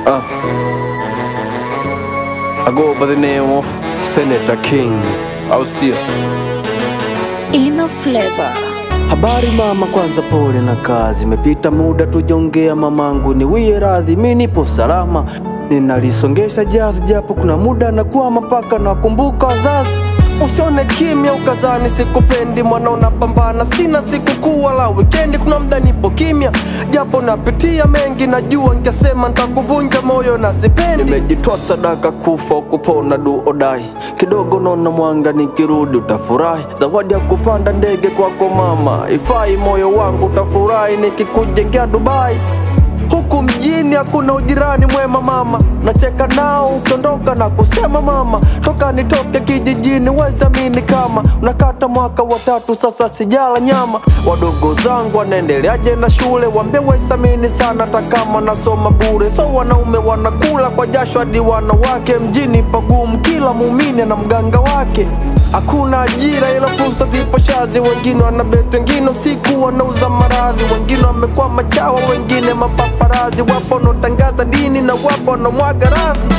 I go by the name of Senator King. I'll see you. Ino Flavor. Habari mama, kwanza pole na kazi. Imepita muda tujongea mamangu, niwie radhi, mimi nipo salama. Ninalisongesha jazi japo kuna muda nakuwa mapaka na kumbuka wazazi. Usione kimya ukazani sikupendi, mwana unapambana sina siku wala weekend. Kuna muda nipo kimya japo napitia mengi, najua ningesema nitakuvunja moyo na sipendi. Nimejitoa sadaka kufa kupona do or die. Kidogo naona mwanga nikirudi utafurahi. Zawadi ya kupanda ndege kwako mama, ifai moyo wangu utafurahi nikikujengea Dubai. Huku mjini hakuna ujirani mwema mama, nacheka nao ukiondoka na kusema mama, toka nitoke kijijini weza mini kama unakata mwaka wa 3 sasa sijala nyama. Wadogo zangu wanaendeleaje na shule, wambe wesamini sana takama nasoma bure. So wanaume wanakula kwa jasho hadi wanawake, mjini pagumu kila muumini na mganga wake. Hakuna ajira ila fursa zipo shazi, wengine wanabeti wengine usiku wanauza maradhi, wengine wamekuwa machawa wengine mapaparazi. Wapo wanaotangaza dini na wapo wanaomwaga radhi.